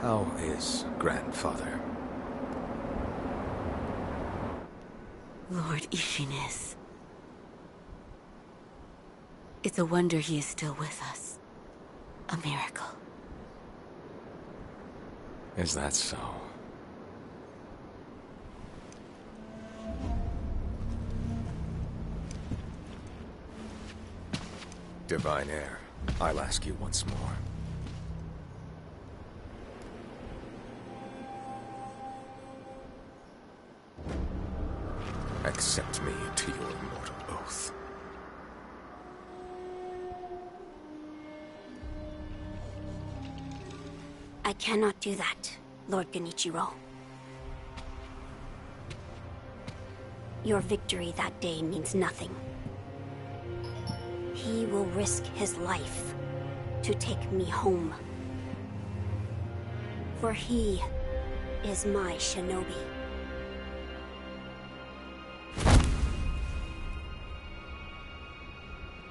How is grandfather? Lord Ishinis. It's a wonder he is still with us. A miracle. Is that so? Divine Heir, I'll ask you once more. Accept me into your immortal oath. I cannot do that, Lord Genichiro. Your victory that day means nothing. He will risk his life to take me home. For he is my shinobi.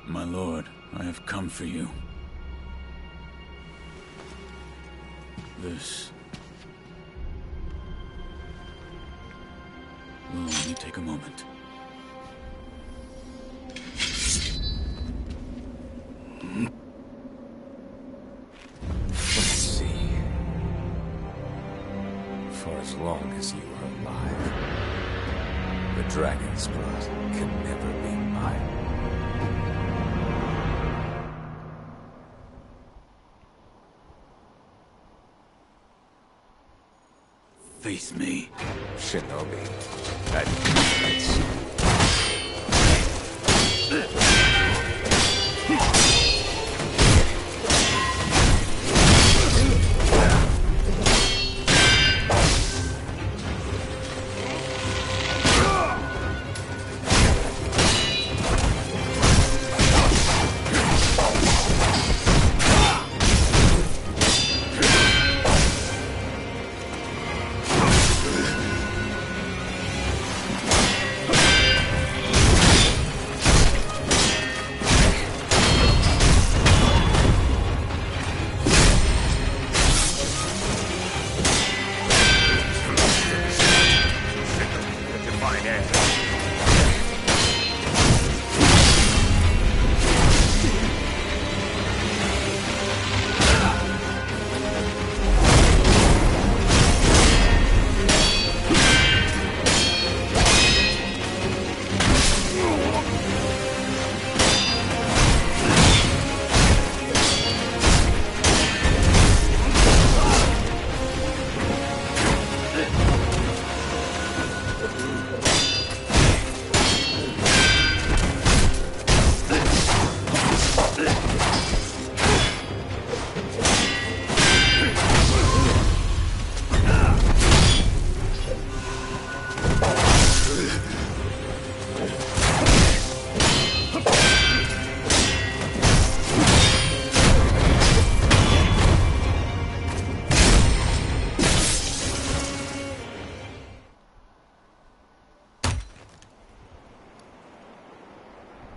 My lord, I have come for you. This will only take a moment. Let's see. For as long as you are alive, the dragon's blood can never be mine. Face me. Shinobi, advance.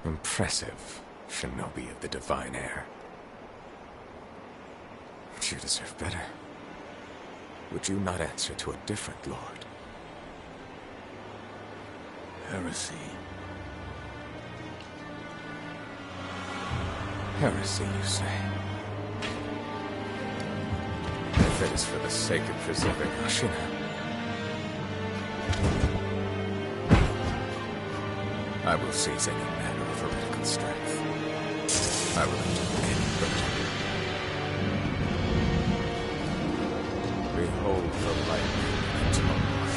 Impressive, Shinobi of the Divine Heir. But you deserve better. Would you not answer to a different lord? Heresy. Heresy, you say? If it is for the sake of preserving Ashina, I will seize any manner of heretical strength. I will endure any burden. Behold the lightning of eternal life.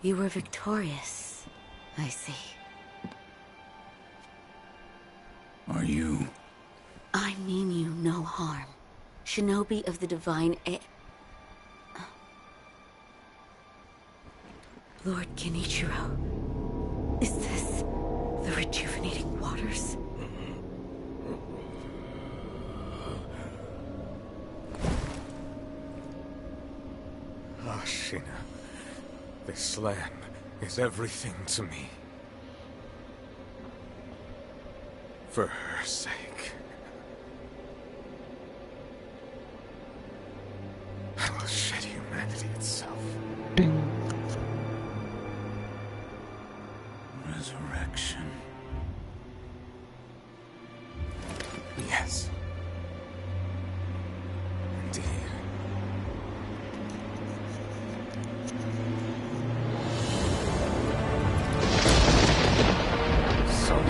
You were victorious, I see. Are you? I mean you no harm. Shinobi of the Divine Lord Genichiro, is this the rejuvenating waters? Ashina, this land is everything to me. For her sake, I will shed humanity itself. Resurrection. Yes. Indeed. So.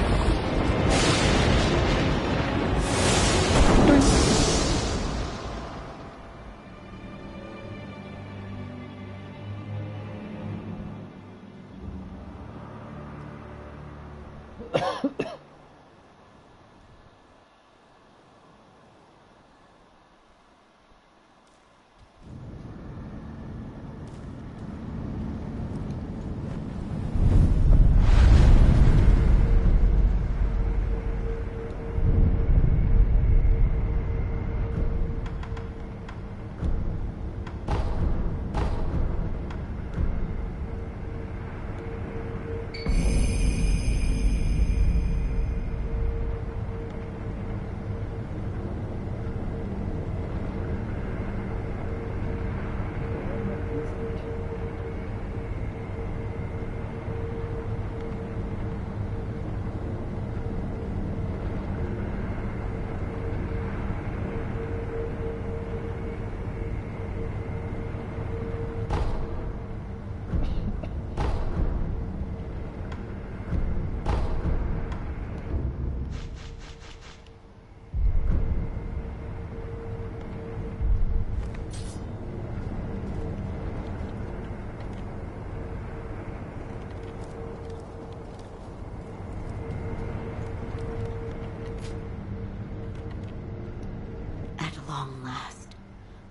Long last,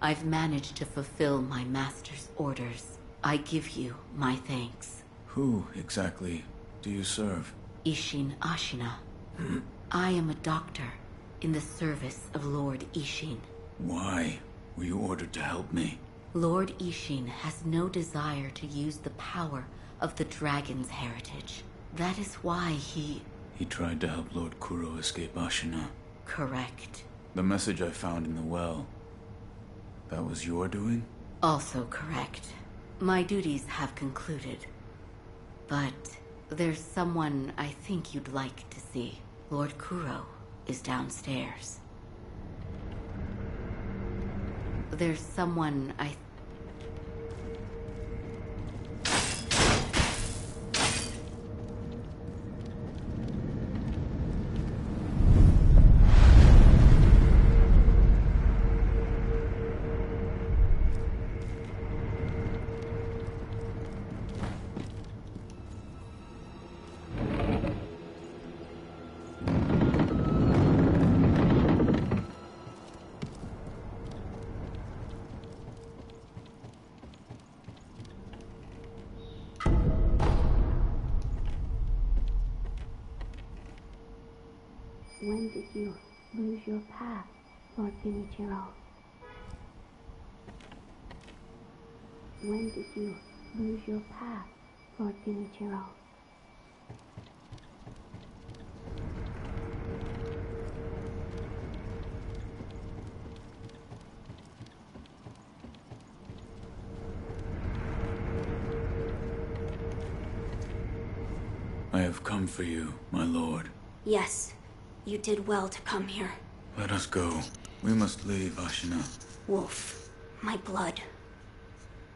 I've managed to fulfill my master's orders. I give you my thanks. Who exactly do you serve? Ishin Ashina. I am a doctor in the service of Lord Ishin. Why were you ordered to help me? Lord Ishin has no desire to use the power of the dragon's heritage. That is why he... He tried to help Lord Kuro escape Ashina. Correct. The message I found in the well, that was your doing? Also correct. My duties have concluded. But there's someone I think you'd like to see. Lord Kuro is downstairs. There's someone I... When did you lose your path, Lord Genichiro? When did you lose your path, Lord Genichiro? I have come for you, my lord. Yes, you did well to come here. Let us go. We must leave Ashina. Wolf, my blood.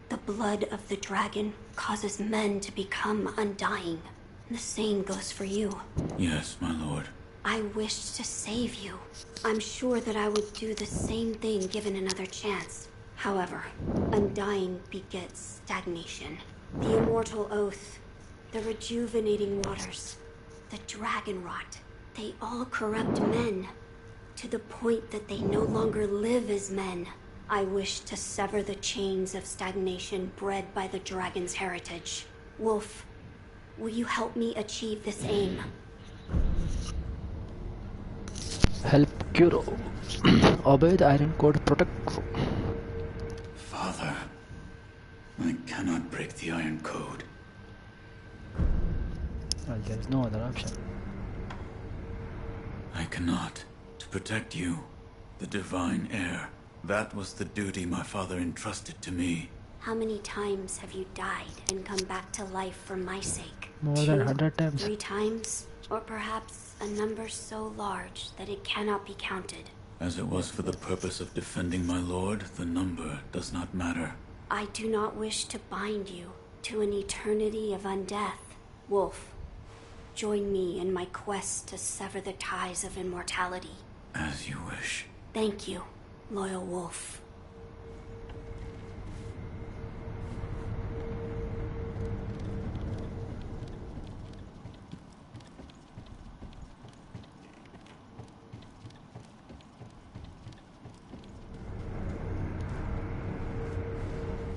The blood of the dragon causes men to become undying. The same goes for you. Yes, my lord. I wished to save you. I'm sure that I would do the same thing given another chance. However, undying begets stagnation. The immortal oath, the rejuvenating waters, the dragon rot, they all corrupt men, to the point that they no longer live as men. I wish to sever the chains of stagnation bred by the dragon's heritage. Wolf, will you help me achieve this aim? Help Kuro. Obey the Iron Code, protect Kuro. Father, I cannot break the Iron Code. Well, there is no other option. I cannot. To protect you, the divine heir. That was the duty my father entrusted to me. How many times have you died and come back to life for my sake? More than 100 times. 3 times? Or perhaps a number so large that it cannot be counted. As it was for the purpose of defending my lord, the number does not matter. I do not wish to bind you to an eternity of undeath. Wolf, join me in my quest to sever the ties of immortality. As you wish. Thank you, loyal wolf.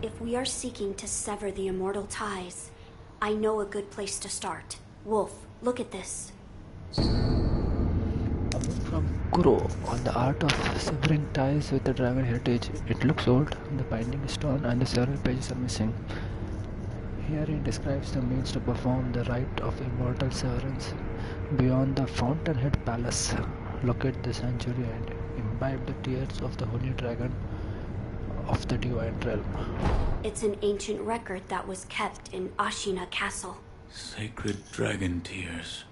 If we are seeking to sever the immortal ties, I know a good place to start. Wolf, look at this. A book from Kuro on the art of severing ties with the dragon heritage. It looks old, the binding is torn and the several pages are missing. Herein describes the means to perform the rite of immortal severance. Beyond the Fountainhead Palace, locate the sanctuary and imbibe the tears of the holy dragon of the divine realm. It's an ancient record that was kept in Ashina Castle. Sacred dragon tears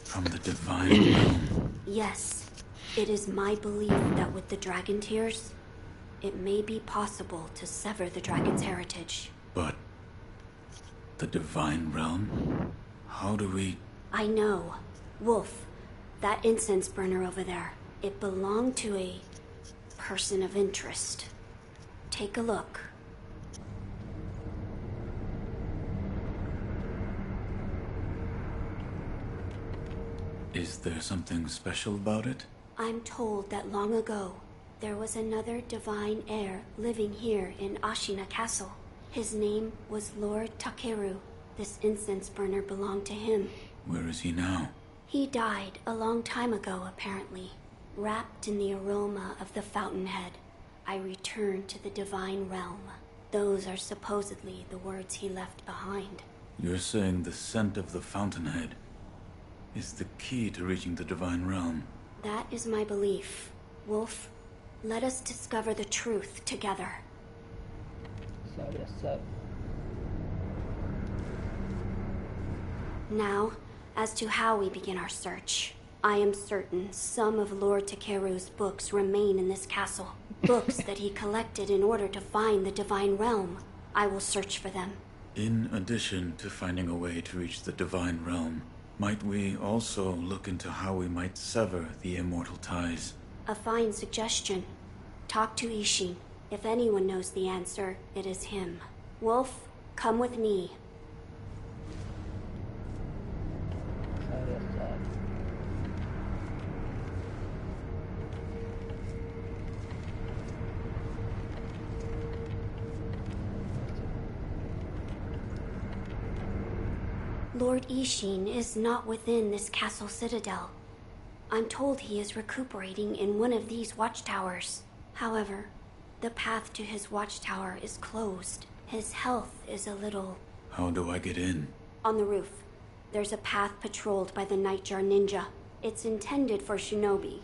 from the divine realm. Yes, it is my belief that with the dragon tears, it may be possible to sever the dragon's heritage. But the divine realm? How do we... I know. Wolf, that incense burner over there, it belonged to a person of interest. Take a look. Is there something special about it? I'm told that long ago, there was another divine heir living here in Ashina Castle. His name was Lord Takeru. This incense burner belonged to him. Where is he now? He died a long time ago, apparently. Wrapped in the aroma of the fountainhead, I returned to the divine realm. Those are supposedly the words he left behind. You're saying the scent of the fountainhead is the key to reaching the divine realm? That is my belief. Wolf, let us discover the truth together. Yes, sir. Now, as to how we begin our search. I am certain some of Lord Takeru's books remain in this castle. Books that he collected in order to find the divine realm. I will search for them. In addition to finding a way to reach the divine realm, might we also look into how we might sever the immortal ties? A fine suggestion. Talk to Ishin. If anyone knows the answer, it is him. Wolf, come with me. Yes, sir. Lord Ishin is not within this castle citadel. I'm told he is recuperating in one of these watchtowers. However, the path to his watchtower is closed. His health is a little... How do I get in? On the roof, there's a path patrolled by the Nightjar Ninja. It's intended for shinobi,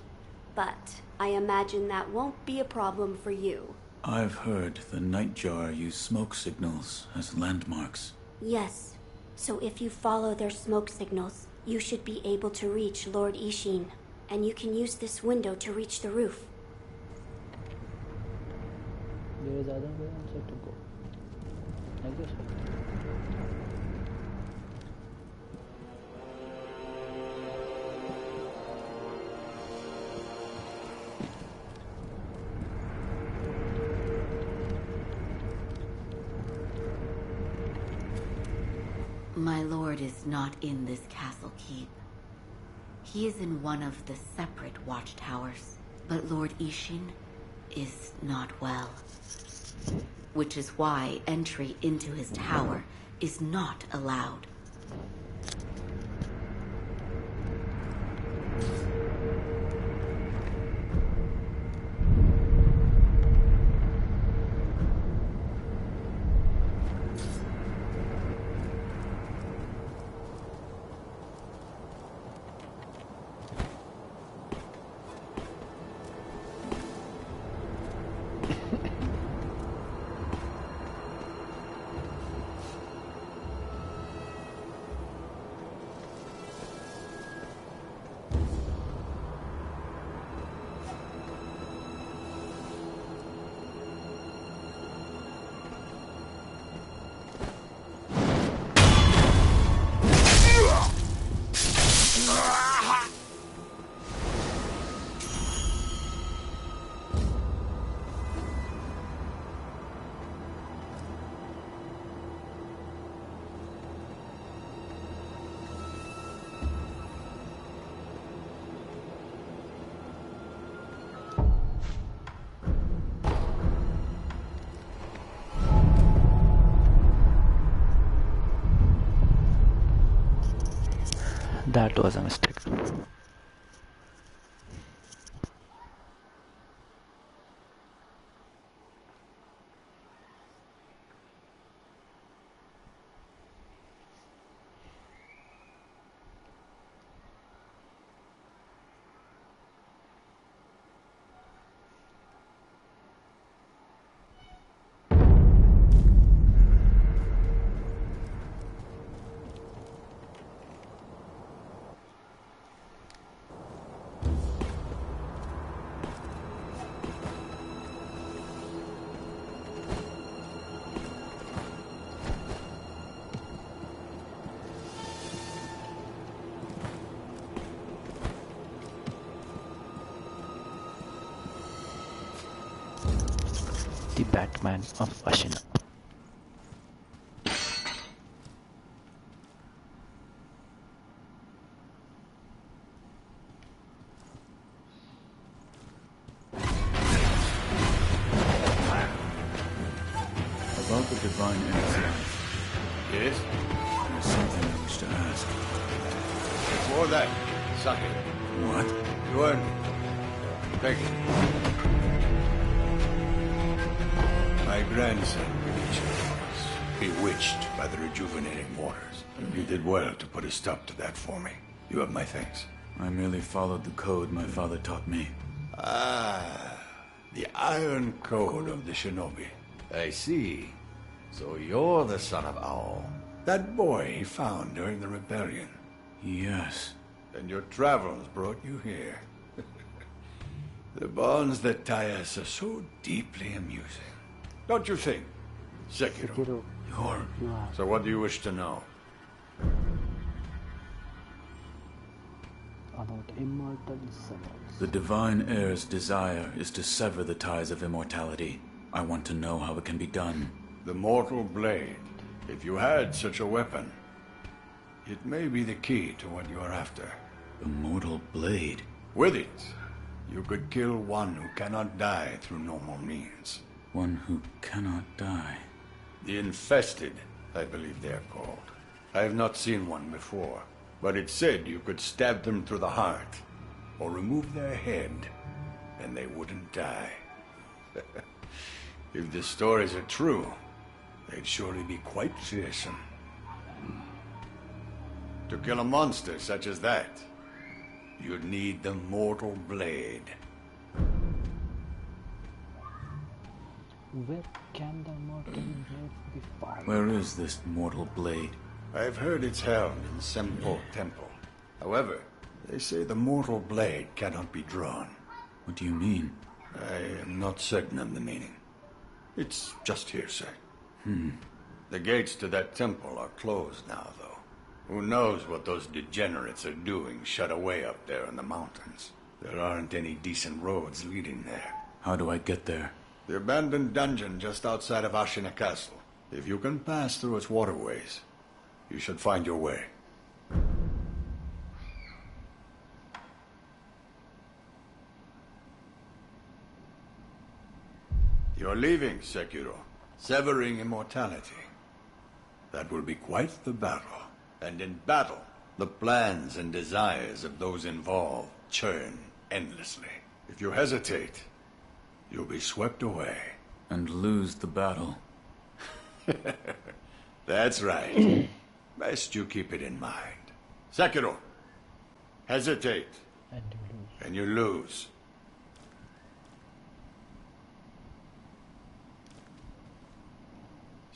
but I imagine that won't be a problem for you. I've heard the Nightjar use smoke signals as landmarks. Yes, so if you follow their smoke signals, you should be able to reach Lord Ishin, and you can use this window to reach the roof. There is other way also to go. Like this. My lord is not in this castle keep. He is in one of the separate watchtowers. But Lord Ishin is not well. Which is why entry into his tower is not allowed. That was a mistake. The Batman of Ashina. About the divine NG+1. Yes? There's something I wish to ask. Before that, suck it. What? You earned it. Take it. My grandson was bewitched by the rejuvenating waters. You did well to put a stop to that for me. You have my thanks. I merely followed the code my father taught me. Ah, the Iron Code of the Shinobi. I see. So you're the son of Owl. That boy he found during the rebellion. Yes. And your travels brought you here. The bonds that tie us are so deeply amusing. Don't you think, Sekiro? Sekiro. So what do you wish to know? About immortal souls. The divine heir's desire is to sever the ties of immortality. I want to know how it can be done. The mortal blade. If you had such a weapon, it may be the key to what you are after. The mortal blade? With it, you could kill one who cannot die through normal means. One who cannot die. The infested, I believe they are called. I have not seen one before, but it said you could stab them through the heart, or remove their head, and they wouldn't die. If the stories are true, they'd surely be quite fearsome. To kill a monster such as that, you'd need the mortal blade. Where can the mortal blade be found? Where is this mortal blade? I've heard it's held in Sempo Temple. However, they say the mortal blade cannot be drawn. What do you mean? I am not certain of the meaning. It's just hearsay. The gates to that temple are closed now, though. Who knows what those degenerates are doing shut away up there in the mountains. There aren't any decent roads leading there. How do I get there? The abandoned dungeon just outside of Ashina Castle. If you can pass through its waterways, You should find your way. You're leaving, Sekiro. Severing immortality. That will be quite the battle. And in battle, the plans and desires of those involved churn endlessly. If you hesitate, you'll be swept away. And lose the battle. That's right. Best you keep it in mind. Sekiro, hesitate, And you lose. and you lose.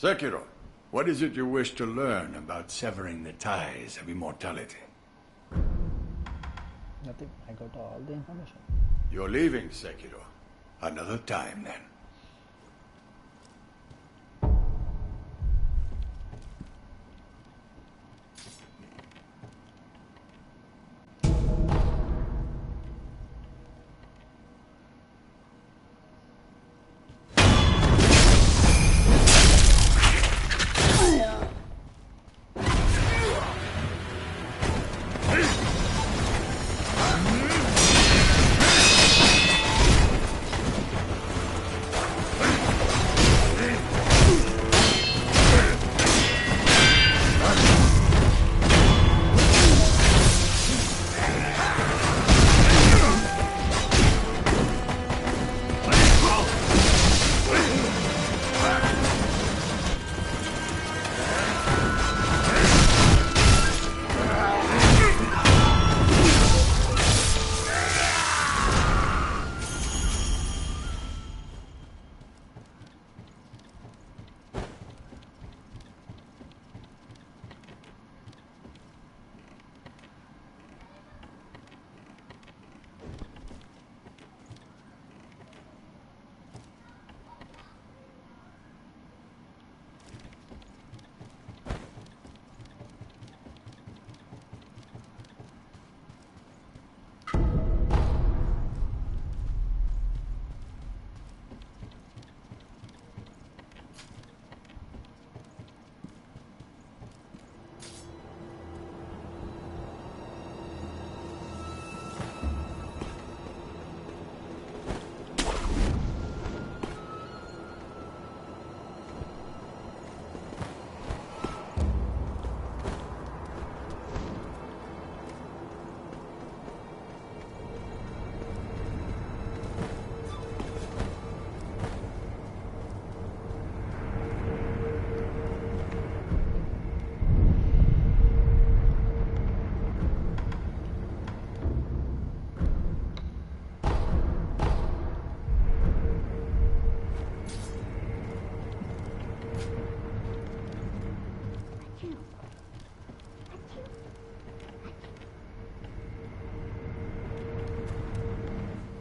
Sekiro, what is it you wish to learn about severing the ties of immortality? Nothing. I got all the information. You're leaving, Sekiro. Another time, then.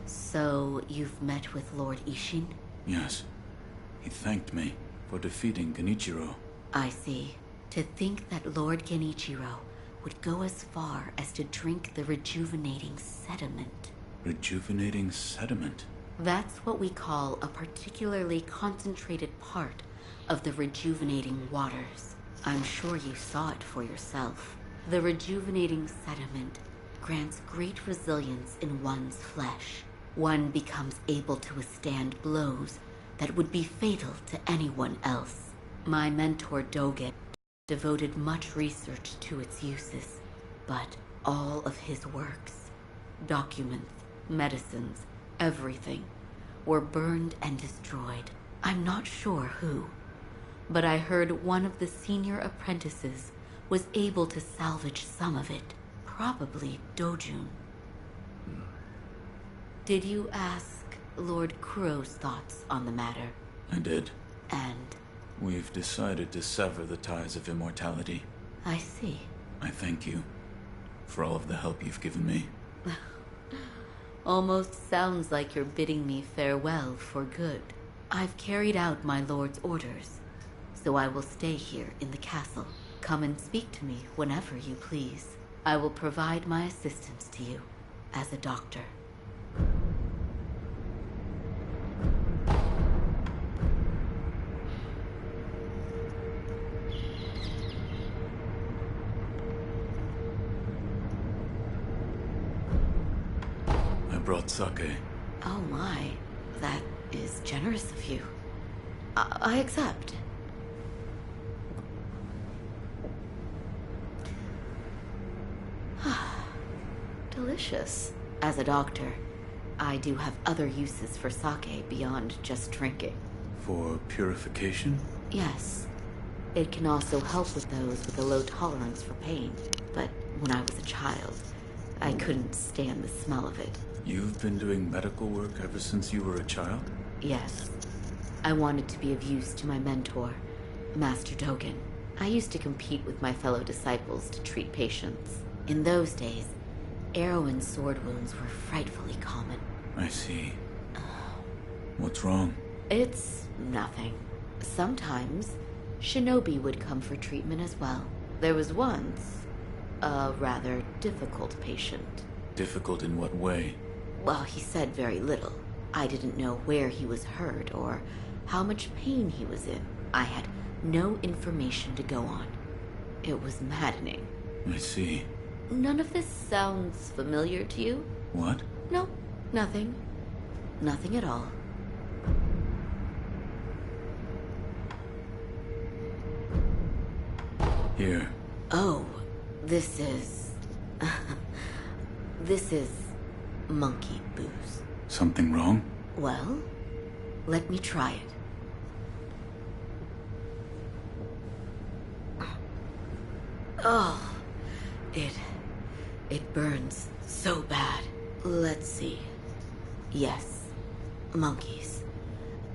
So, you've met with Lord Ishin? Yes. He thanked me for defeating Genichiro. I see. To think that Lord Genichiro would go as far as to drink the rejuvenating sediment. Rejuvenating sediment? That's what we call a particularly concentrated part of the rejuvenating waters. I'm sure you saw it for yourself. The rejuvenating sediment grants great resilience in one's flesh. One becomes able to withstand blows that would be fatal to anyone else. My mentor Dogen devoted much research to its uses, but all of his works, documents, medicines, everything, were burned and destroyed. I'm not sure who, but I heard one of the senior apprentices was able to salvage some of it, probably Dojun. Did you ask Lord Kuro's thoughts on the matter? I did. And We've decided to sever the ties of immortality. I see. I thank you for all of the help you've given me. Almost sounds like you're bidding me farewell for good. I've carried out my lord's orders, so I will stay here in the castle. Come and speak to me whenever you please. I will provide my assistance to you as a doctor. brought sake. Oh my, that is generous of you. I accept. Delicious. As a doctor, I do have other uses for sake beyond just drinking. For purification? Yes. It can also help with those with a low tolerance for pain. But when I was a child, I couldn't stand the smell of it. You've been doing medical work ever since you were a child? Yes. I wanted to be of use to my mentor, Master Dogen. I used to compete with my fellow disciples to treat patients. In those days, arrow and sword wounds were frightfully common. I see. What's wrong? It's nothing. Sometimes, shinobi would come for treatment as well. There was once a rather difficult patient. Difficult in what way? Well, he said very little. I didn't know where he was hurt or how much pain he was in. I had no information to go on. It was maddening. I see. None of this sounds familiar to you? What? No, nothing. Nothing at all. Here. Oh, this is... this is monkey booze. Something wrong? Well, let me try it. Oh, it burns so bad. Let's see. Yes, monkeys.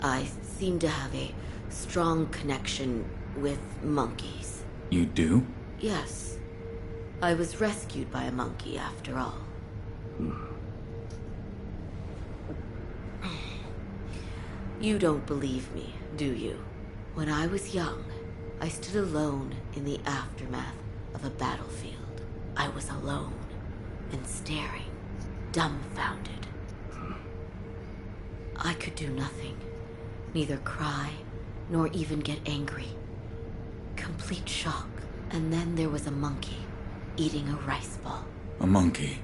I seem to have a strong connection with monkeys. You do? Yes. I was rescued by a monkey after all. You don't believe me, do you? When I was young, I stood alone in the aftermath of a battlefield. I was alone and staring, dumbfounded. I could do nothing, neither cry nor even get angry. Complete shock. And then there was a monkey eating a rice ball. A monkey?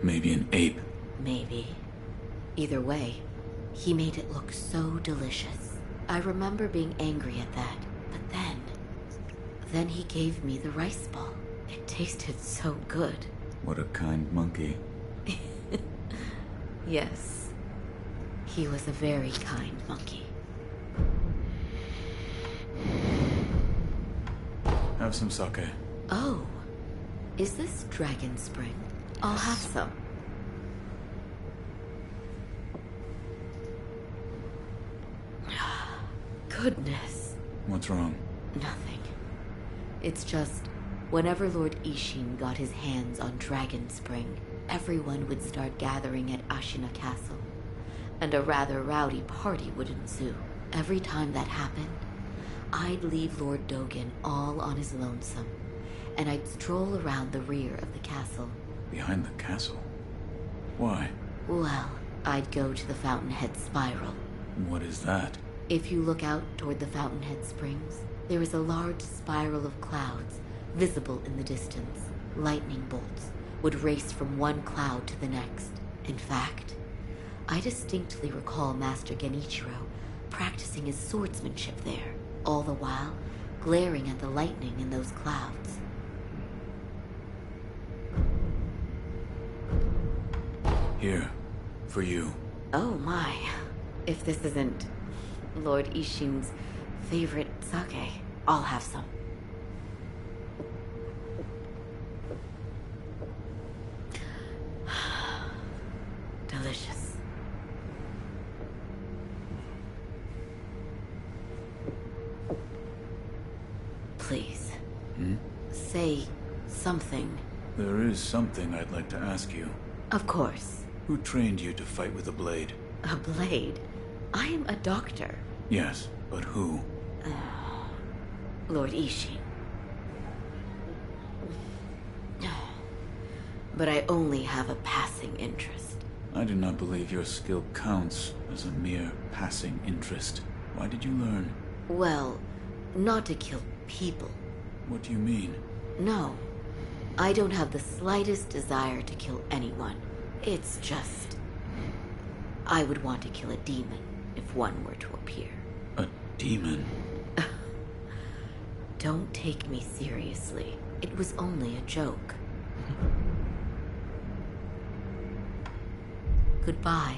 Maybe an ape? Maybe. Either way, he made it look so delicious. I remember being angry at that, but then he gave me the rice ball. It tasted so good. What a kind monkey. Yes. He was a very kind monkey. Have some sake. Oh, is this Dragon Spring? I'll have some. Goodness. What's wrong? Nothing. It's just, whenever Lord Ishin got his hands on Dragon Spring, everyone would start gathering at Ashina Castle, and a rather rowdy party would ensue. Every time that happened, I'd leave Lord Dogen all on his lonesome, and I'd stroll around the rear of the castle. Behind the castle? Why? Well, I'd go to the Fountainhead Spiral. What is that? If you look out toward the Fountainhead Springs, there is a large spiral of clouds visible in the distance. Lightning bolts would race from one cloud to the next. In fact, I distinctly recall Master Genichiro practicing his swordsmanship there, all the while glaring at the lightning in those clouds. Here, for you. Oh my. If this isn't Lord Ishin's favorite sake, I'll have some. Delicious. Please. Say something. There is something I'd like to ask you. Of course. Who trained you to fight with a blade? A blade? I am a doctor. Yes, but who? Lord Ishin. But I only have a passing interest. I do not believe your skill counts as a mere passing interest. Why did you learn? Well, not to kill people. What do you mean? No. I don't have the slightest desire to kill anyone. It's just... I would want to kill a demon if one were to appear. A demon? Don't take me seriously. It was only a joke. Goodbye.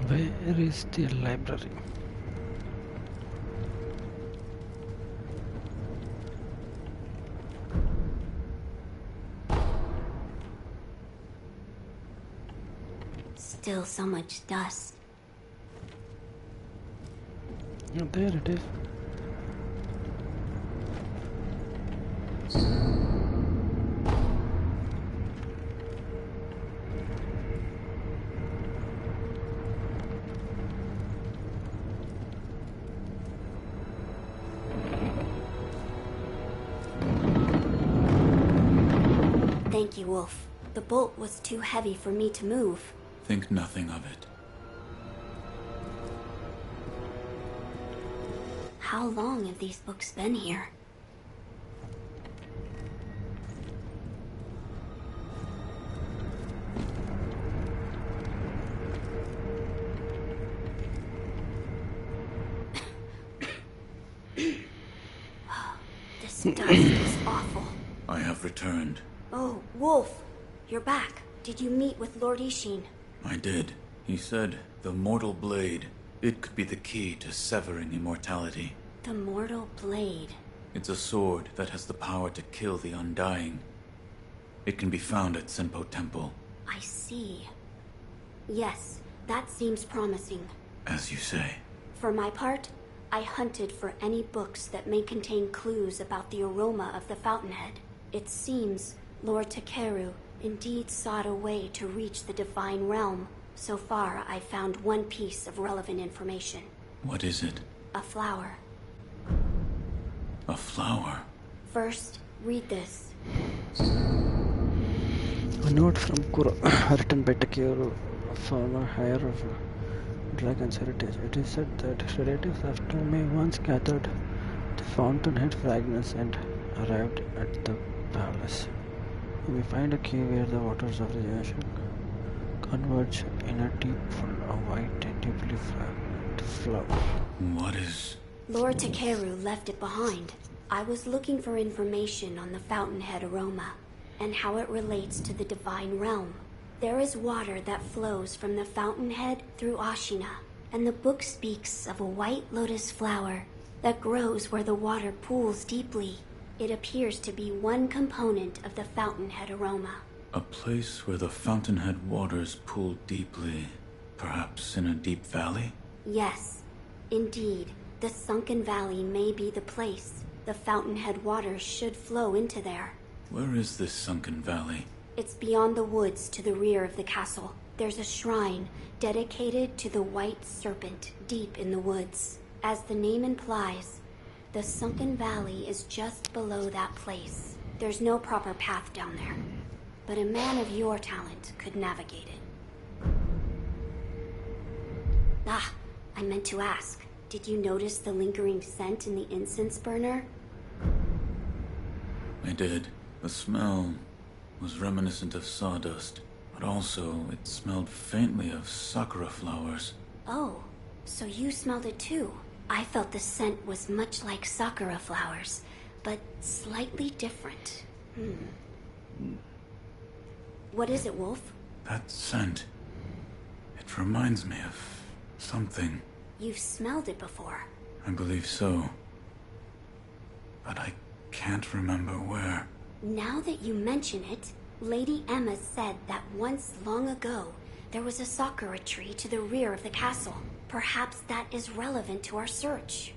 Where is the library? Still so much dust. Oh, there it is. Thank you, Wolf. The bolt was too heavy for me to move. Think nothing of it. How long have these books been here? This dust is awful. I have returned. Oh, Wolf! You're back. Did you meet with Lord Ishin? I did. He said the mortal blade, it could be the key to severing immortality. The mortal blade. It's a sword that has the power to kill the undying. It can be found at Senpo Temple. I see. Yes, that seems promising. As you say. For my part, I hunted for any books that may contain clues about the aroma of the fountainhead. It seems Lord Takeru indeed sought a way to reach the divine realm. So far, I found one piece of relevant information. What is it? A flower. A flower? First, read this. A note from Kuro, written by Takeru, former heir of Dragon's heritage. It is said that relatives of Tomei once gathered the fountainhead fragments and arrived at the palace. We find a cave where the waters of the ocean converge in a deep pool of white and deeply fragrant flower. What is... Lord Takeru left it behind. I was looking for information on the fountainhead aroma and how it relates to the divine realm. There is water that flows from the fountainhead through Ashina, and the book speaks of a white lotus flower that grows where the water pools deeply. It appears to be one component of the fountainhead aroma. A place where the fountainhead waters pool deeply, perhaps in a deep valley? Yes, indeed. The sunken valley may be the place. The fountainhead waters should flow into there. Where is this sunken valley? It's beyond the woods to the rear of the castle. There's a shrine dedicated to the white serpent deep in the woods. As the name implies, the sunken valley is just below that place. There's no proper path down there, but a man of your talent could navigate it. Ah, I meant to ask. Did you notice the lingering scent in the incense burner? I did. The smell was reminiscent of sawdust, but also it smelled faintly of sakura flowers. Oh, so you smelled it too. I felt the scent was much like sakura flowers, but slightly different. What is it, Wolf? That scent. It reminds me of something. You've smelled it before. I believe so. But I can't remember where. Now that you mention it, Lady Emma said that once long ago, there was a sakura tree to the rear of the castle. Perhaps that is relevant to our search.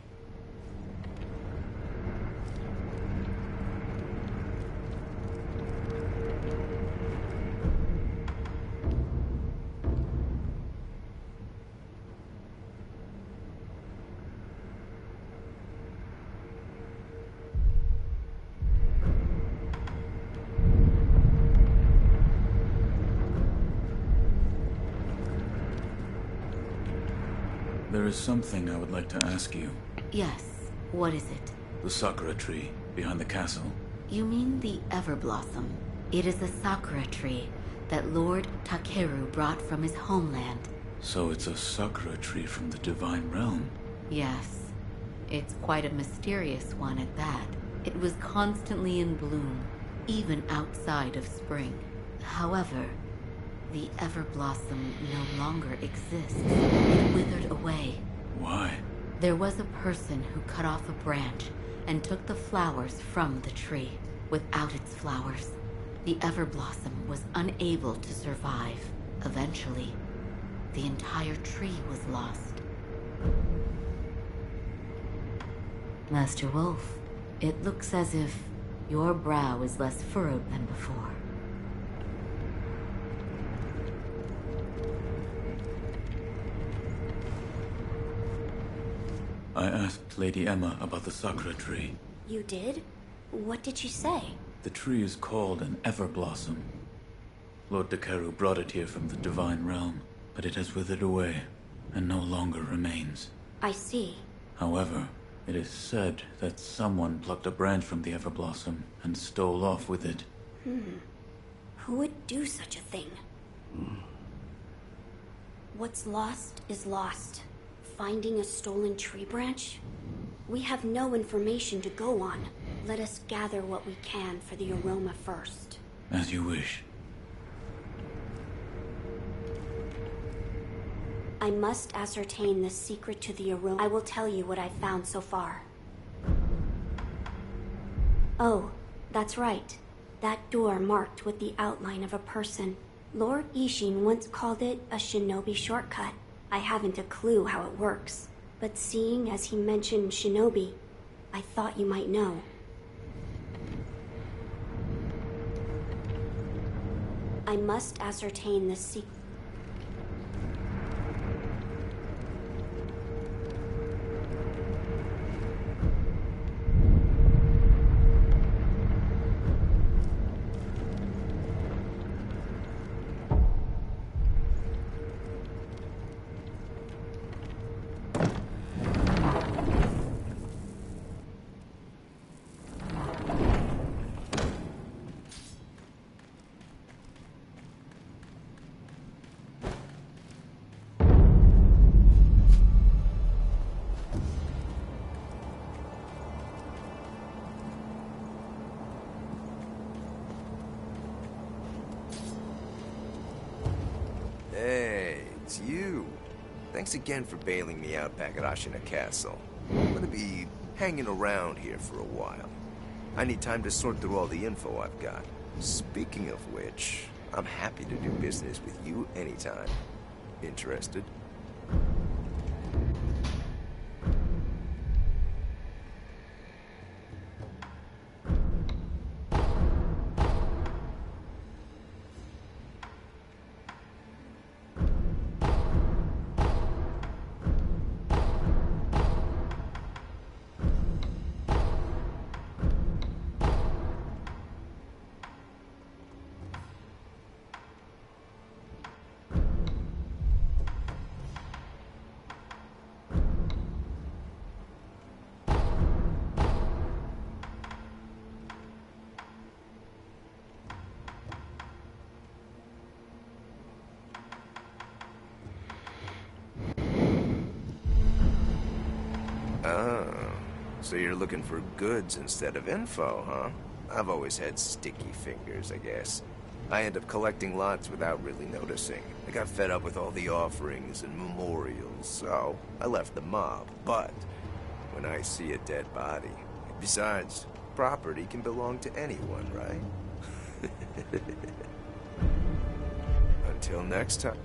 There is something I would like to ask you. Yes. What is it? The sakura tree behind the castle. You mean the Everblossom? It is a sakura tree that Lord Takeru brought from his homeland. So it's a sakura tree from the Divine Realm. Yes. It's quite a mysterious one at that. It was constantly in bloom, even outside of spring. However, the Everblossom no longer exists. It withered away. Why? There was a person who cut off a branch and took the flowers from the tree. Without its flowers, the Everblossom was unable to survive. Eventually, the entire tree was lost. Master Wolf, it looks as if your brow is less furrowed than before. I asked Lady Emma about the sakura tree. You did? What did she say? The tree is called an Everblossom. Lord Takeru brought it here from the Divine Realm, but it has withered away and no longer remains. I see. However, it is said that someone plucked a branch from the Everblossom and stole off with it. Who would do such a thing? What's lost is lost. Finding a stolen tree branch? We have no information to go on. Let us gather what we can for the aroma first. As you wish. I must ascertain the secret to the aroma. I will tell you what I've found so far. Oh, that's right. That door marked with the outline of a person. Lord Ishin once called it a shinobi shortcut. I haven't a clue how it works, but seeing as he mentioned shinobi, I thought you might know. I must ascertain the secret. Hey, it's you. Thanks again for bailing me out back at Ashina Castle. I'm gonna be hanging around here for a while. I need time to sort through all the info I've got. Speaking of which, I'm happy to do business with you anytime. Interested? Oh, so you're looking for goods instead of info, huh? I've always had sticky fingers, I guess. I end up collecting lots without really noticing. I got fed up with all the offerings and memorials, so I left the mob. But when I see a dead body... Besides, property can belong to anyone, right? Until next time.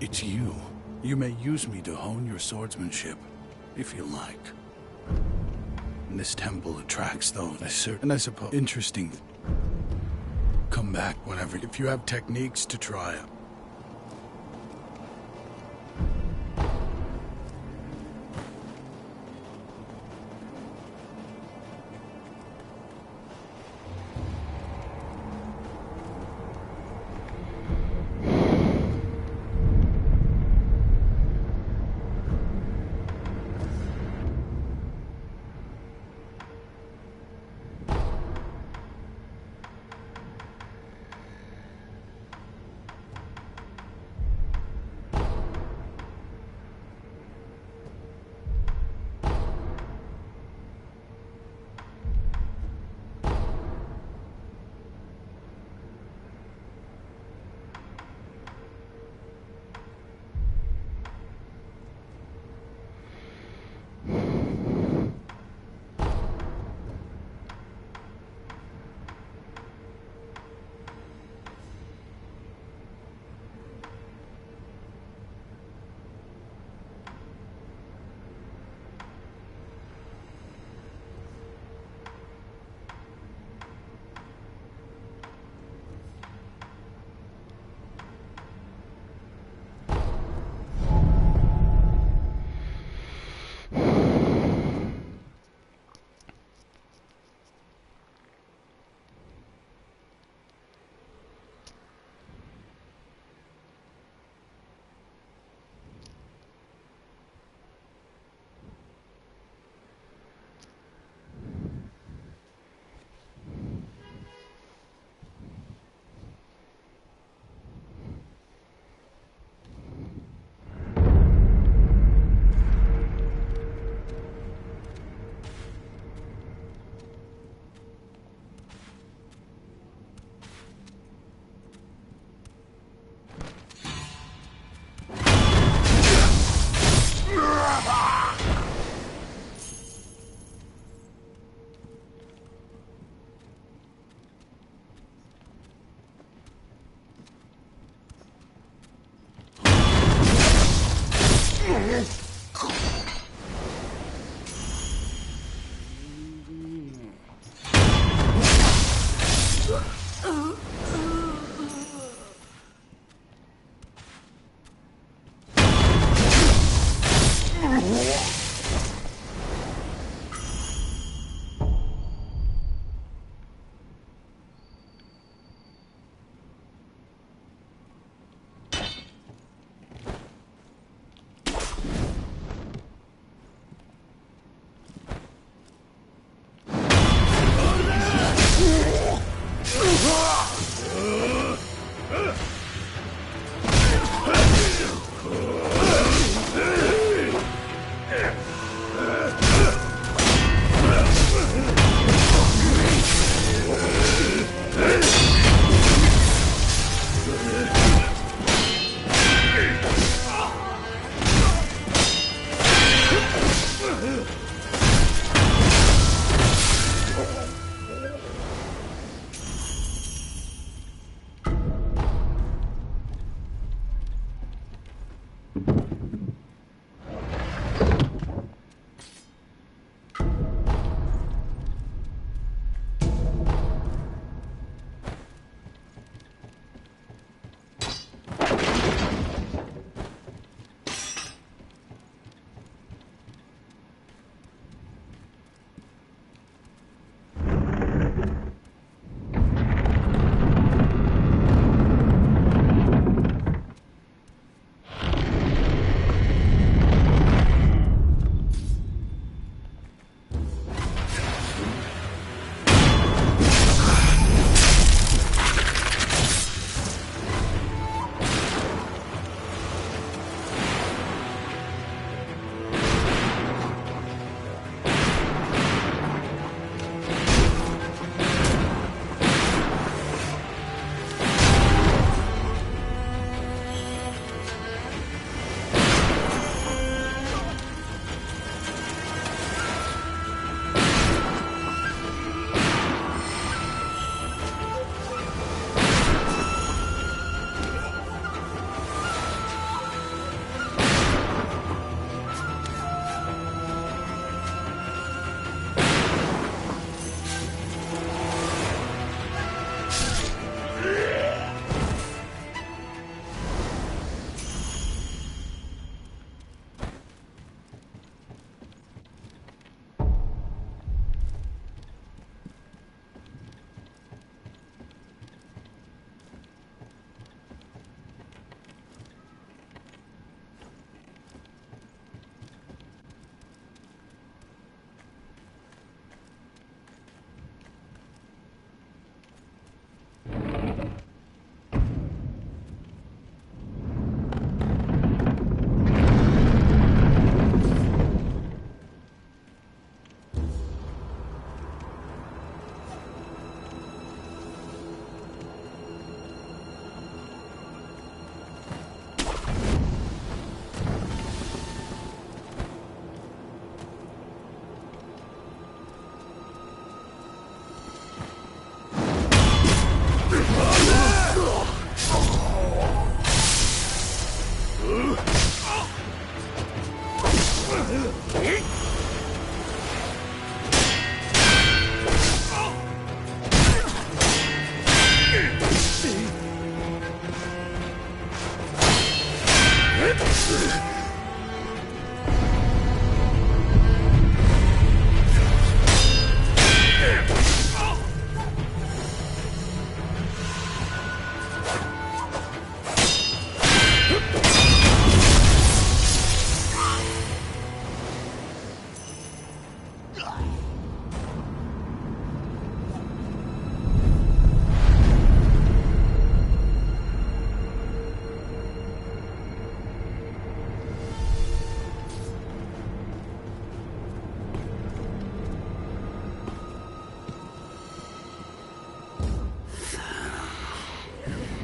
It's you. You may use me to hone your swordsmanship, if you like. And this temple attracts those. And I suppose interesting. Come back whenever, if you have techniques to try it.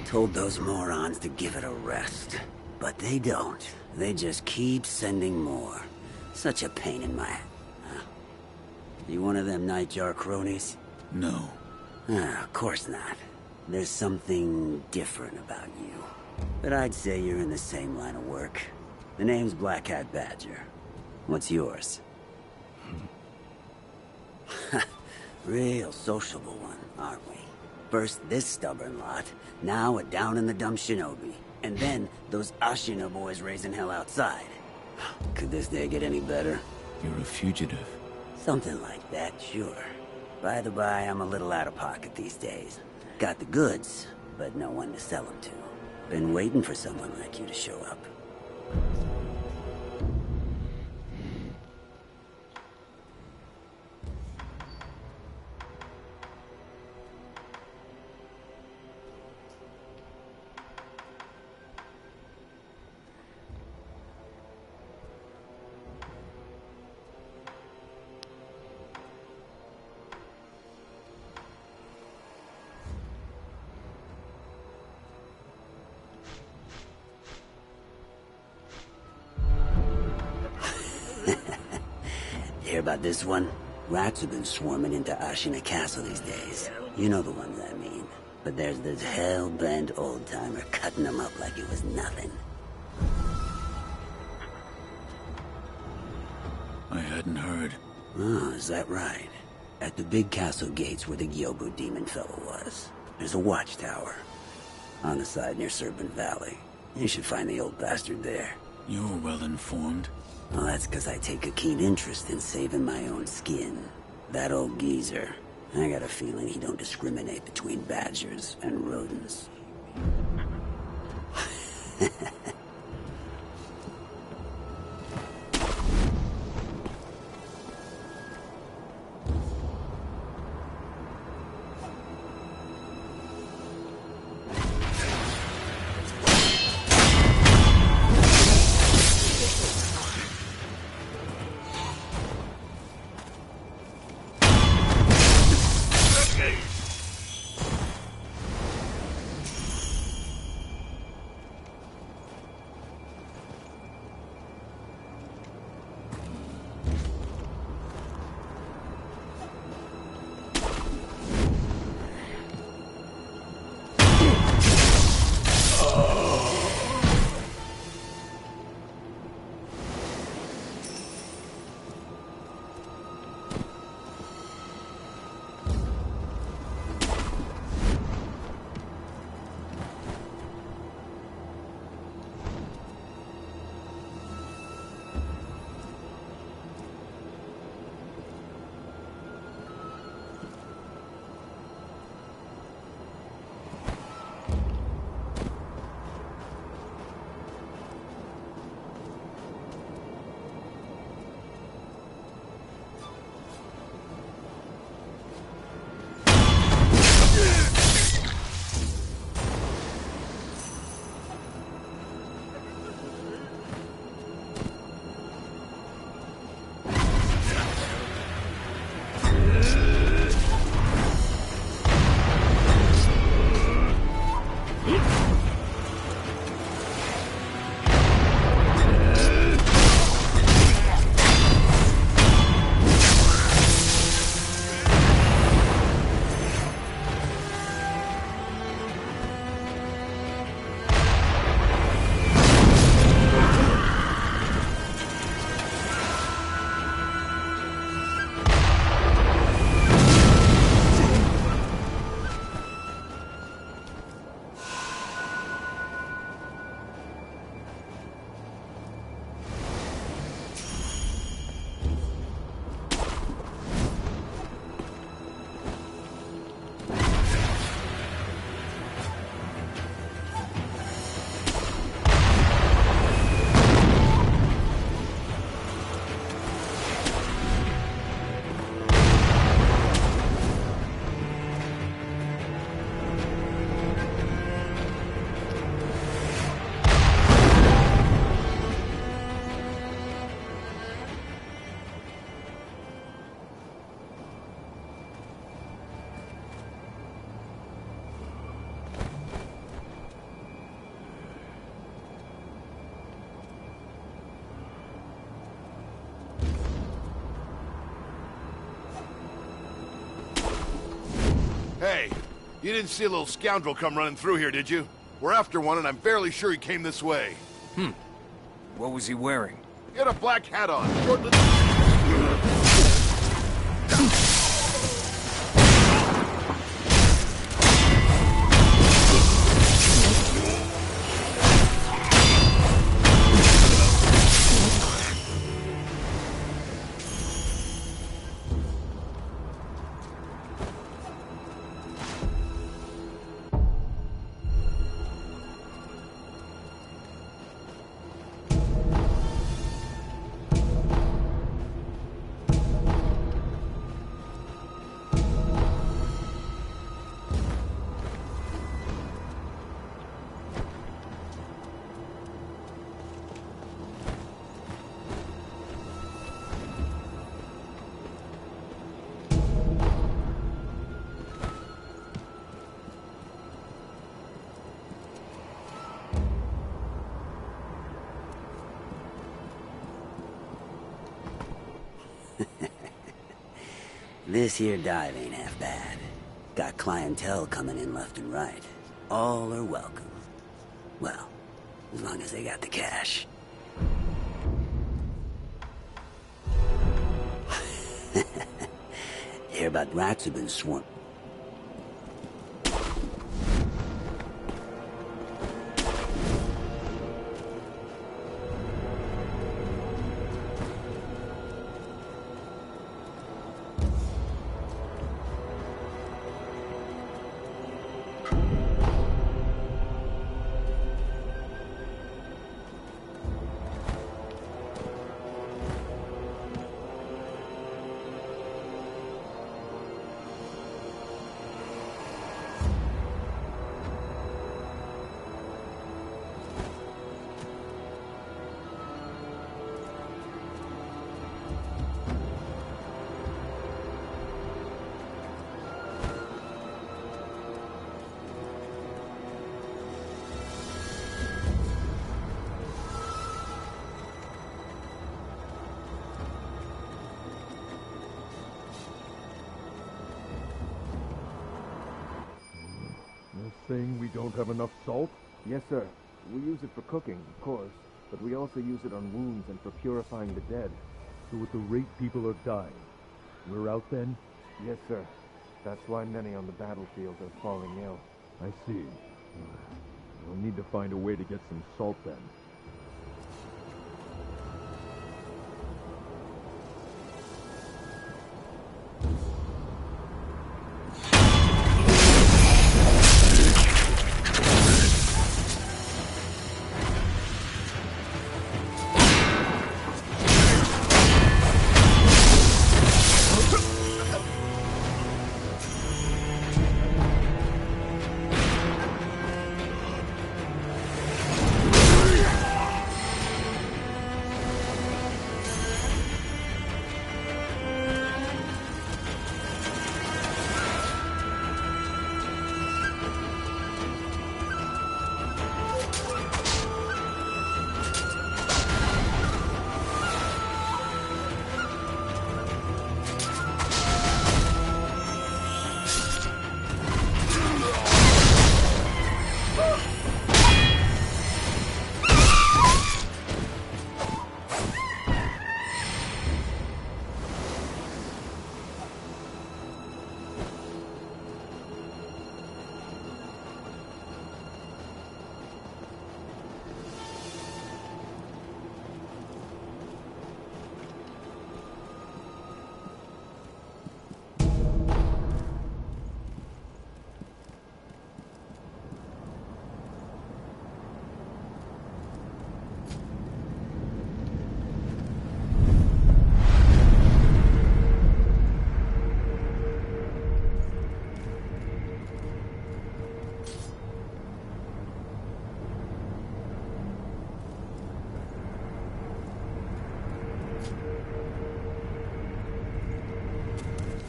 Told those morons to give it a rest. But they don't. They just keep sending more. Such a pain in my... Huh? You one of them Nightjar cronies? No. Of course not. There's something different about you. But I'd say you're in the same line of work. The name's Black Hat Badger. What's yours? Real sociable one, aren't we? First this stubborn lot, now a down-in-the-dump shinobi. And then those Ashina boys raising hell outside. Could this day get any better? You're a fugitive. Something like that, sure. By the by, I'm a little out of pocket these days. Got the goods, but no one to sell them to. Been waiting for someone like you to show up. Hear about this one? Rats have been swarming into Ashina Castle these days. You know the ones I mean. But there's this hell-bent old-timer cutting them up like it was nothing. I hadn't heard. Oh, is that right? At the big castle gates where the Gyobu demon fellow was, there's a watchtower. On the side near Serpent Valley. You should find the old bastard there. You're well informed. Well, that's because I take a keen interest in saving my own skin. That old geezer, I got a feeling he don't discriminate between badgers and rodents. Hey, you didn't see a little scoundrel come running through here, did you? We're after one, and I'm fairly sure he came this way. What was he wearing? He had a black hat on, short little... This here dive ain't half bad. Got clientele coming in left and right. All are welcome. Well, as long as they got the cash. Hear about rats have been swarming. Saying we don't have enough salt? Yes, sir. We use it for cooking, of course, but we also use it on wounds and for purifying the dead. So at the rate people are dying, we're out then? Yes, sir. That's why many on the battlefield are falling ill. I see. We'll need to find a way to get some salt then.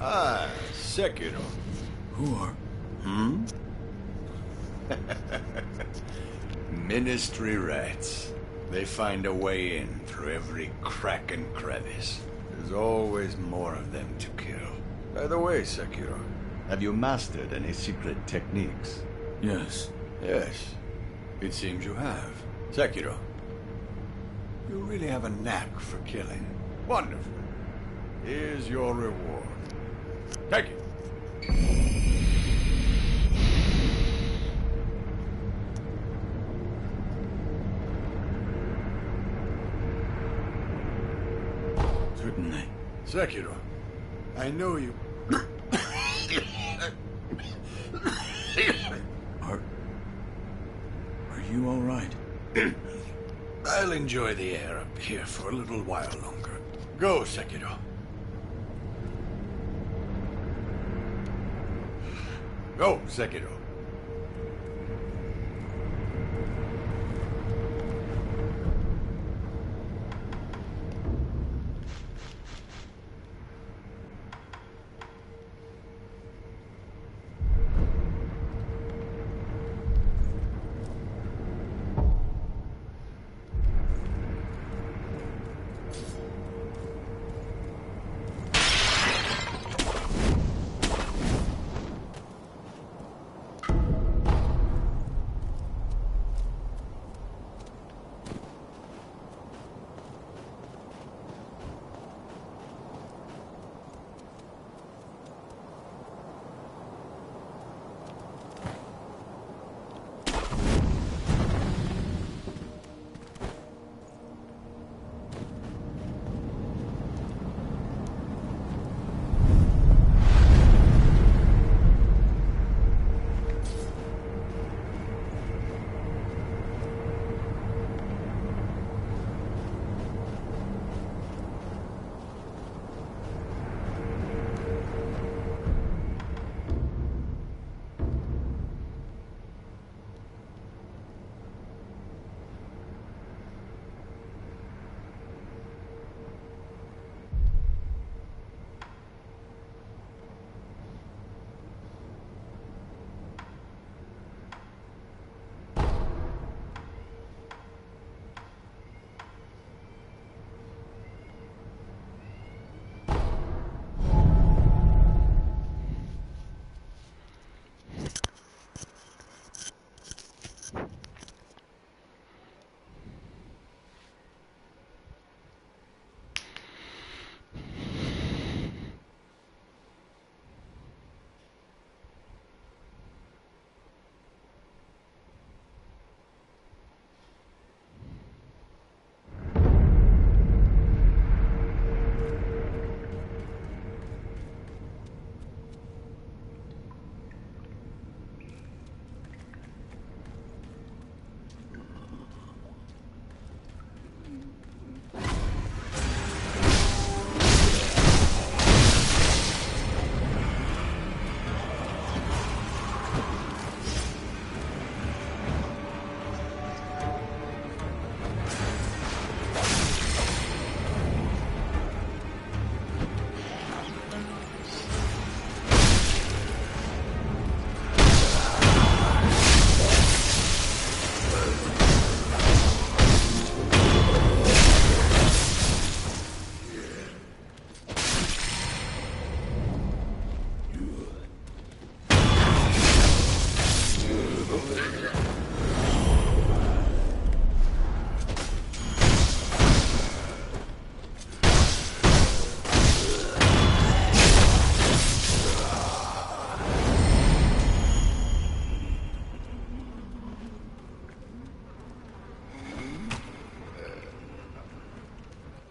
Ah, Sekiro. Who are... Ministry rats. They find a way in through every crack and crevice. There's always more of them to kill. By the way, Sekiro, have you mastered any secret techniques? Yes. Yes. It seems you have. Sekiro, you really have a knack for killing. Wonderful. Here's your reward. Take it. Certainly. Sekiro, I know you... Are you all right? I'll enjoy the air up here for a little while longer. Go, Sekiro. Go, Sekiro.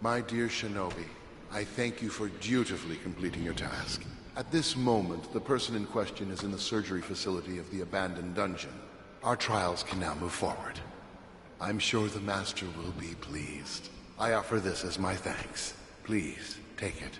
My dear Shinobi, I thank you for dutifully completing your task. At this moment, the person in question is in the surgery facility of the abandoned dungeon. Our trials can now move forward. I'm sure the Master will be pleased. I offer this as my thanks. Please, take it.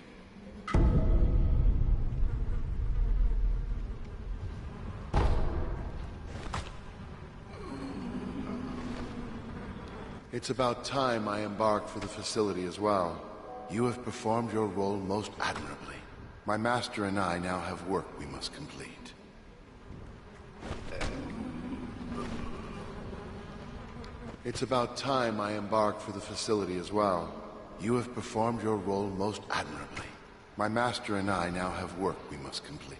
It's about time I embarked for the facility as well. You have performed your role most admirably. My master and I now have work we must complete. It's about time I embarked for the facility as well. You have performed your role most admirably. My master and I now have work we must complete.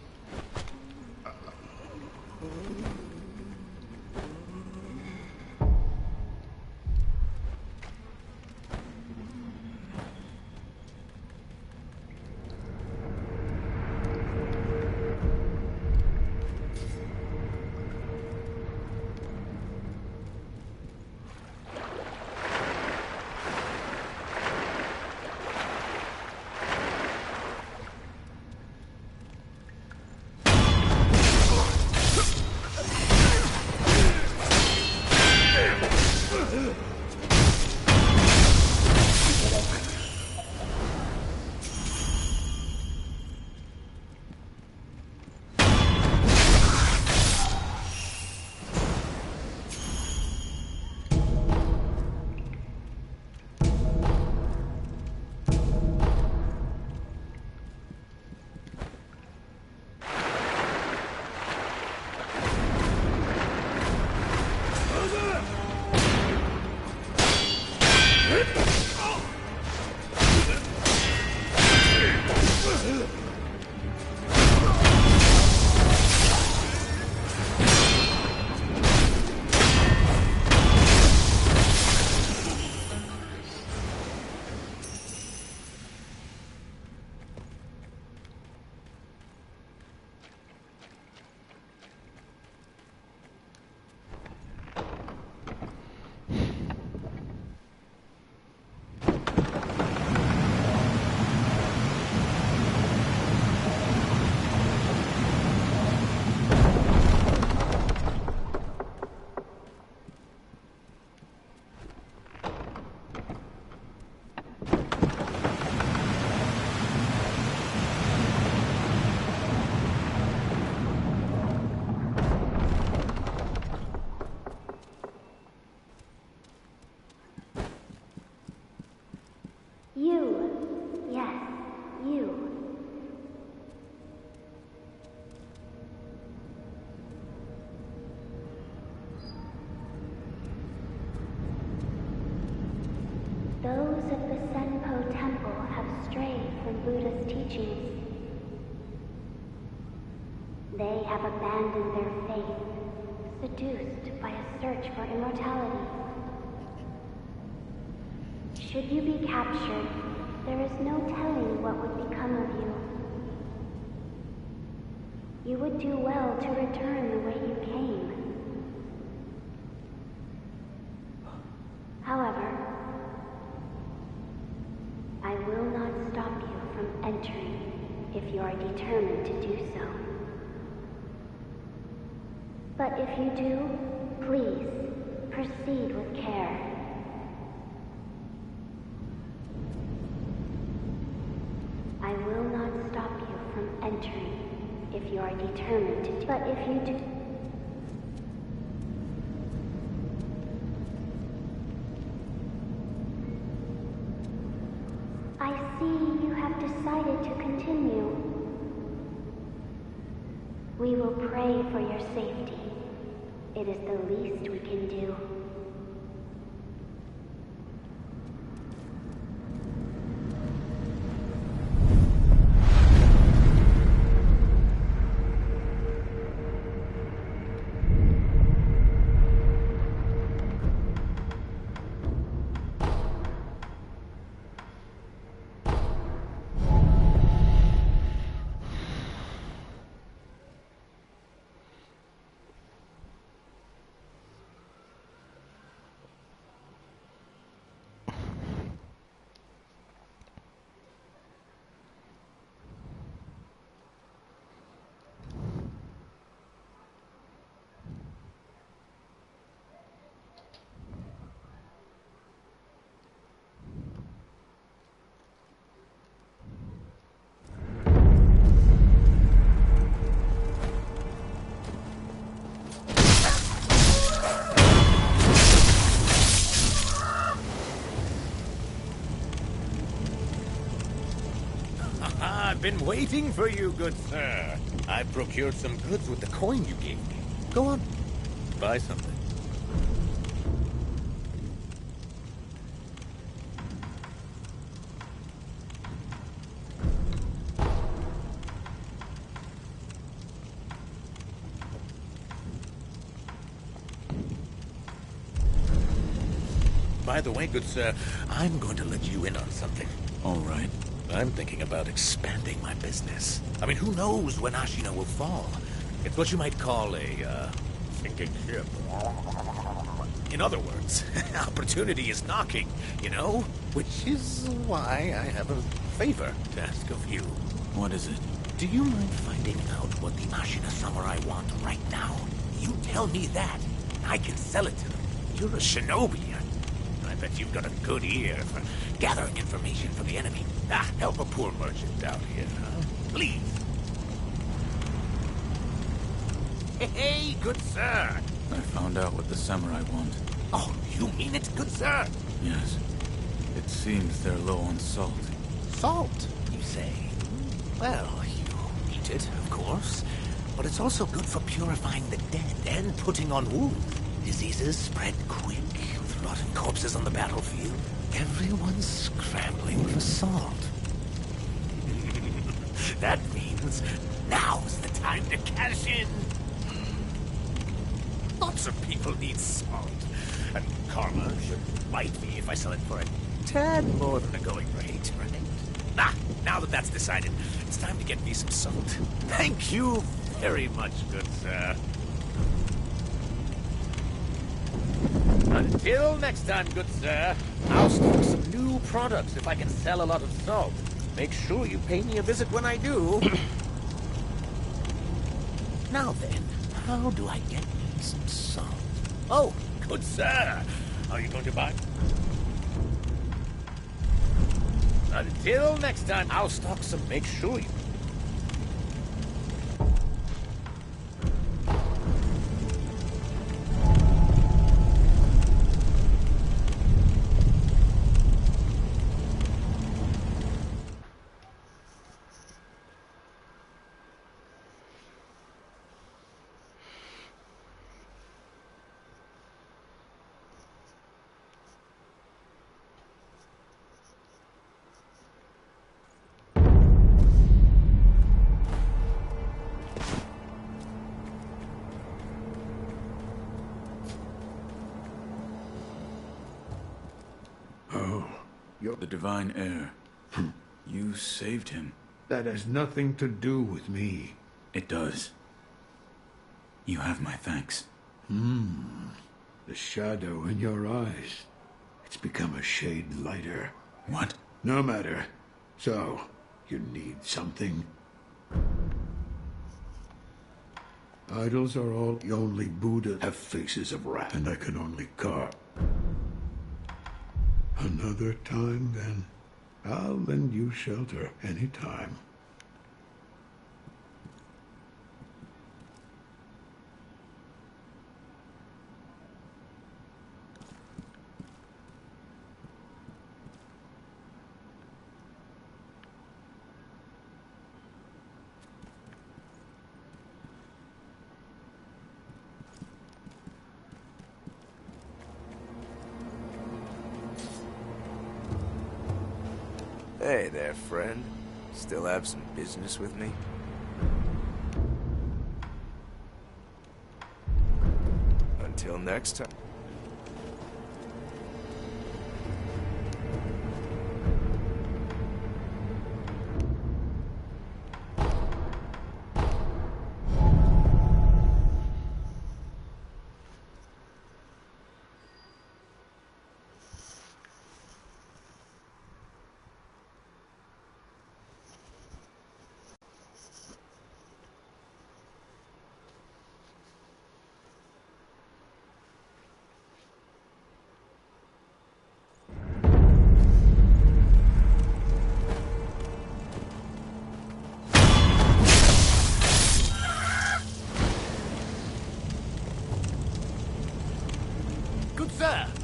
Those of the Senpo Temple have strayed from Buddha's teachings. They have abandoned their faith, seduced by a search for immortality. Should you be captured, there is no telling what would become of you. You would do well to return the way you came. However, I will not stop you from entering if you are determined to do so. But if you do, please proceed with care. I will not stop you from entering if you are determined to do. But if you do, I see you have decided to continue. We will pray for your safety. It is the least we can do. been waiting for you, good sir. I procured some goods with the coin you gave me. Go on, buy something. By the way, good sir, I'm going to let you in on something. All right. I'm thinking about expanding my business. I mean, who knows when Ashina will fall? It's what you might call a, sinking ship. In other words, opportunity is knocking, you know? Which is why I have a favor to ask of you. What is it? Do you mind finding out what the Ashina samurai want right now? You tell me that, and I can sell it to them. You're a shinobi. I bet you've got a good ear for gathering information for the enemy. Help a poor merchant out here, huh? Please. Hey, good sir. I found out what the samurai want. Oh, you mean it, good sir? Yes. It seems they're low on salt. Salt, you say? Well, you eat it, of course. But it's also good for purifying the dead and putting on wounds. Diseases spread quick. Rotten corpses on the battlefield. Everyone's scrambling for salt. That means now's the time to cash in. Lots of people need salt. And karma should bite me if I sell it for a tad more than a going rate, right? Now that that's decided, it's time to get me some salt. Thank you very much, good sir. Until next time, good sir, I'll stock some new products if I can sell a lot of salt. Make sure you pay me a visit when I do. Now then, how do I get me some salt? Oh, good sir, are you going to buy? Until next time, I'll stock some. Make sure you... You're the divine heir. You saved him. That has nothing to do with me. It does. You have my thanks. The shadow in your eyes. It's become a shade lighter. What? No matter. So, you need something? Idols are all the only Buddha have faces of wrath, and I can only carve. Another time, then. I'll lend you shelter anytime. Hey there, friend. Still have some business with me? Until next time.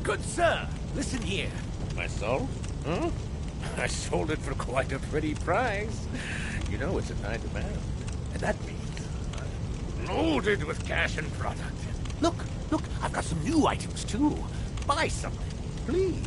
Good sir, listen here. My salt? Huh? I sold it for quite a pretty price. You know it's in high demand. And that means I'm loaded with cash and product. Look, I've got some new items too. Buy something, please.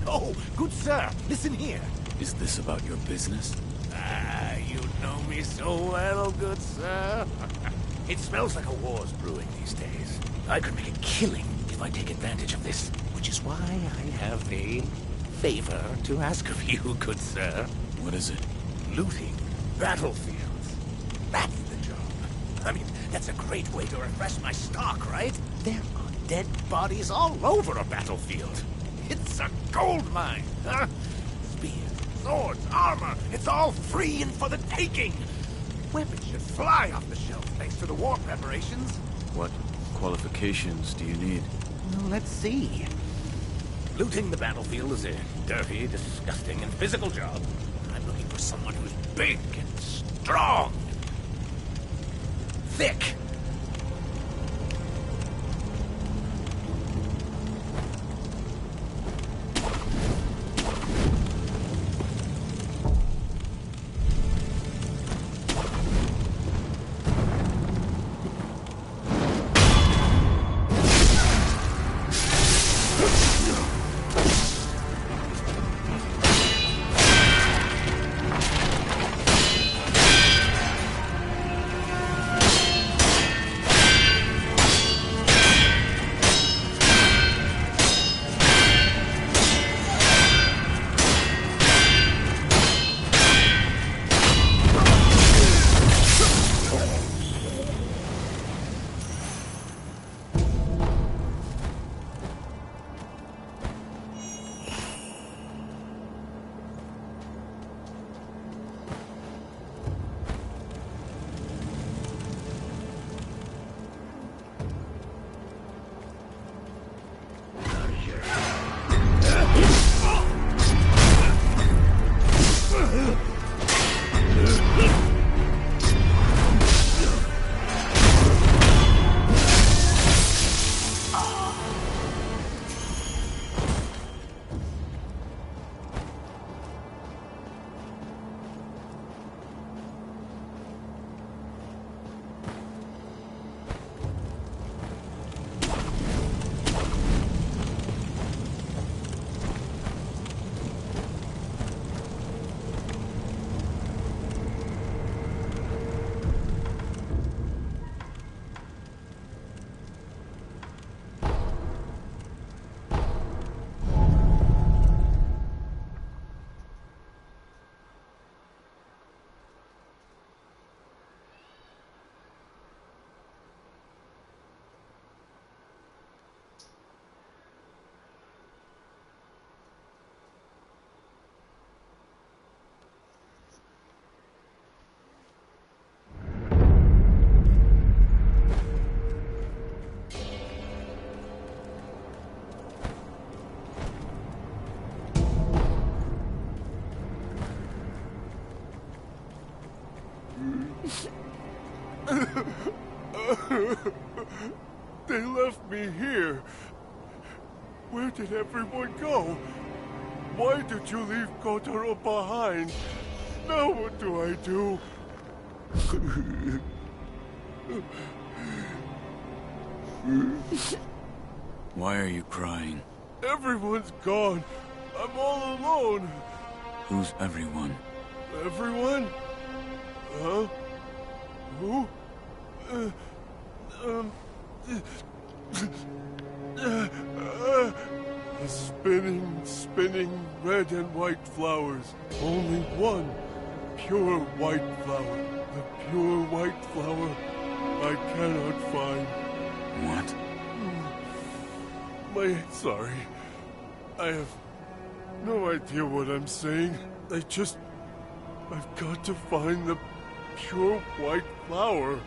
Oh, good sir, listen here. Is this about your business? Ah, you know me so well, good sir. It smells like a war's brewing these days. I could make a killing if I take advantage of this, which is why I have a favor to ask of you, good sir. What is it? Looting battlefields. That's the job. I mean, that's a great way to refresh my stock, right? There are dead bodies all over a battlefield. It's a gold mine, huh? Spears, swords, armor, it's all free and for the taking. Weapons should fly off the shelf thanks to the war preparations. What qualifications do you need? Well, let's see. Looting the battlefield is a dirty, disgusting, and physical job. I'm looking for someone who's big and strong. Thick. They left me here. Where did everyone go? Why did you leave Kotaro behind? Now what do I do? Why are you crying? Everyone's gone. I'm all alone. Who's everyone? Everyone? Huh? Who? The spinning red and white flowers. Only one pure white flower. The pure white flower I cannot find. What? Sorry. I have no idea what I'm saying. I've got to find the pure white flower.